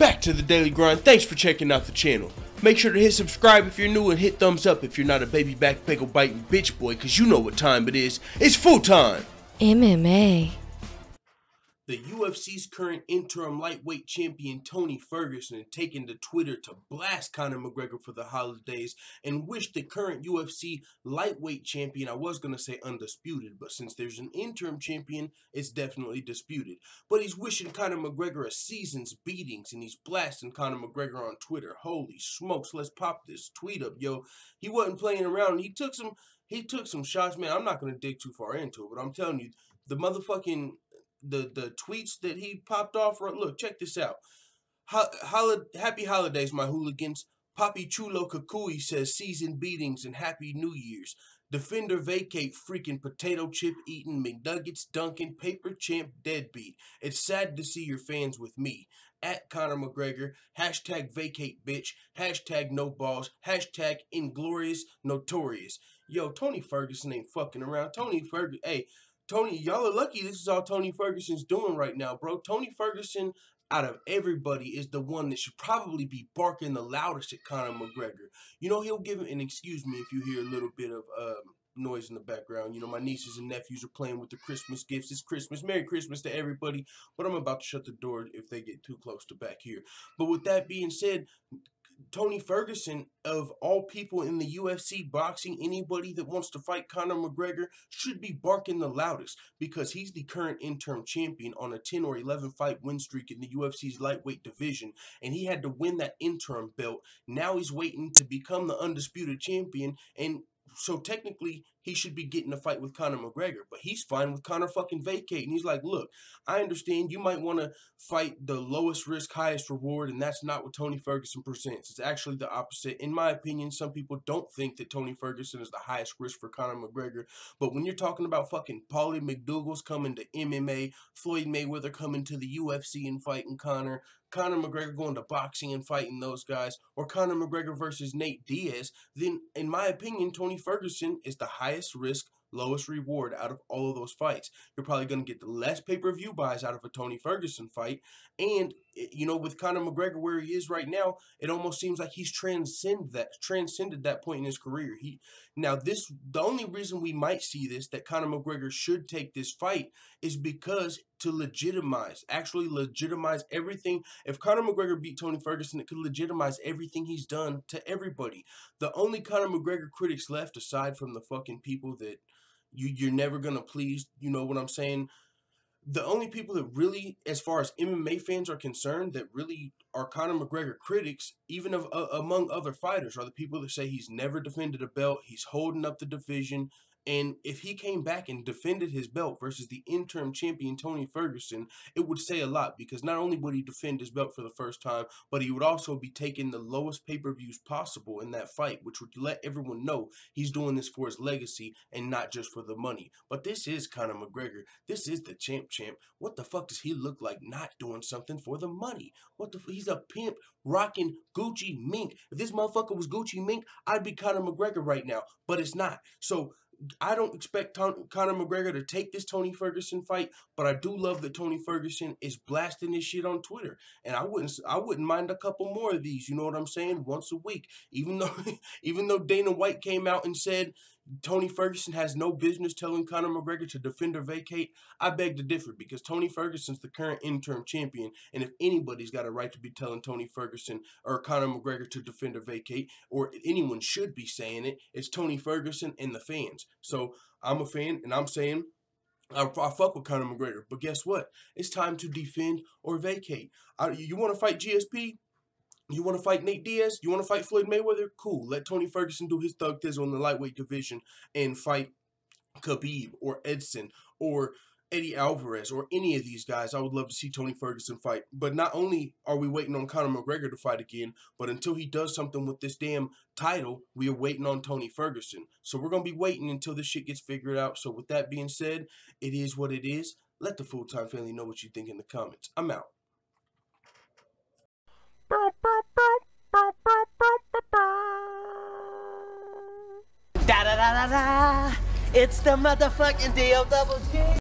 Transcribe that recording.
back to the Daily Grind. Thanks for checking out the channel. Make sure to hit subscribe if you're new and hit thumbs up if you're not a baby back pickle biting bitch boy, cause you know what time it is. It's full time. MMA. The UFC's current interim lightweight champion Tony Ferguson had taken to Twitter to blast Conor McGregor for the holidays and wished the current UFC lightweight champion, I was going to say undisputed, but since there's an interim champion, it's definitely disputed. But he's wishing Conor McGregor a season's beatings, and he's blasting Conor McGregor on Twitter. Holy smokes, let's pop this tweet up, yo. He wasn't playing around. He took some shots, man. I'm not going to dig too far into it, but I'm telling you, the motherfucking the tweets that he popped off, right? Look, check this out. Happy holidays, my hooligans. Papi Chulo Kukui says season beatings and happy New Year's. Defender vacate freaking potato chip eating McNuggets dunking paper champ deadbeat. It's sad to see your fans with me. At Conor McGregor, hashtag vacate bitch, hashtag no balls, hashtag inglorious notorious. Yo, Tony Ferguson ain't fucking around. Tony, y'all are lucky this is all Tony Ferguson's doing right now, bro. Tony Ferguson, out of everybody, is the one that should probably be barking the loudest at Conor McGregor. You know, he'll give him, and excuse me if you hear a little bit of noise in the background. You know, my nieces and nephews are playing with the Christmas gifts. It's Christmas. Merry Christmas to everybody. But I'm about to shut the door if they get too close to back here. But with that being said, Tony Ferguson, of all people in the UFC boxing, anybody that wants to fight Conor McGregor should be barking the loudest, because he's the current interim champion on a 10 or 11 fight win streak in the UFC's lightweight division, and he had to win that interim belt. Now he's waiting to become the undisputed champion, and so technically he should be getting a fight with Conor McGregor, but he's fine with Conor fucking vacating. He's like, look, I understand you might want to fight the lowest risk, highest reward, and that's not what Tony Ferguson presents. It's actually the opposite. In my opinion, some people don't think that Tony Ferguson is the highest risk for Conor McGregor, but when you're talking about fucking Paulie McDougal's coming to MMA, Floyd Mayweather coming to the UFC and fighting Conor McGregor going to boxing and fighting those guys, or Conor McGregor versus Nate Diaz, then in my opinion, Tony Ferguson is the highest risk, lowest reward out of all of those fights. You're probably going to get the less pay-per-view buys out of a Tony Ferguson fight, and you know, with Conor McGregor where he is right now, it almost seems like he's transcended that point in his career. The only reason we might see this, that Conor McGregor should take this fight, is because to actually legitimize everything. If Conor McGregor beat Tony Ferguson, it could legitimize everything he's done to everybody. The only Conor McGregor critics left, aside from the fucking people that you're never gonna please, you know what I'm saying? The only people that really, as far as MMA fans are concerned, that really are Conor McGregor critics, even among other fighters, are the people that say he's never defended a belt, he's holding up the division. And if he came back and defended his belt versus the interim champion Tony Ferguson, it would say a lot, because not only would he defend his belt for the first time, but he would also be taking the lowest pay-per-views possible in that fight, which would let everyone know he's doing this for his legacy and not just for the money. But this is Conor McGregor. This is the champ. What the fuck does he look like not doing something for the money? He's a pimp rocking Gucci mink. If this motherfucker was Gucci mink, I'd be Conor McGregor right now, but it's not. So I don't expect Conor McGregor to take this Tony Ferguson fight, but I do love that Tony Ferguson is blasting this shit on Twitter, and I wouldn't mind a couple more of these. You know what I'm saying? Once a week, even though Dana White came out and said Tony Ferguson has no business telling Conor McGregor to defend or vacate, I beg to differ, because Tony Ferguson's the current interim champion, and if anybody's got a right to be telling Tony Ferguson or Conor McGregor to defend or vacate, or anyone should be saying it, it's Tony Ferguson and the fans. So I'm a fan, and I'm saying I fuck with Conor McGregor, but guess what? It's time to defend or vacate. You want to fight GSP? You want to fight Nate Diaz? You want to fight Floyd Mayweather? Cool. Let Tony Ferguson do his thug thizzle in the lightweight division and fight Khabib or Edson or Eddie Alvarez or any of these guys. I would love to see Tony Ferguson fight. But not only are we waiting on Conor McGregor to fight again, but until he does something with this damn title, we are waiting on Tony Ferguson. So we're going to be waiting until this shit gets figured out. So with that being said, it is what it is. Let the full-time family know what you think in the comments. I'm out. Da da da da da. It's the motherfucking DOWG.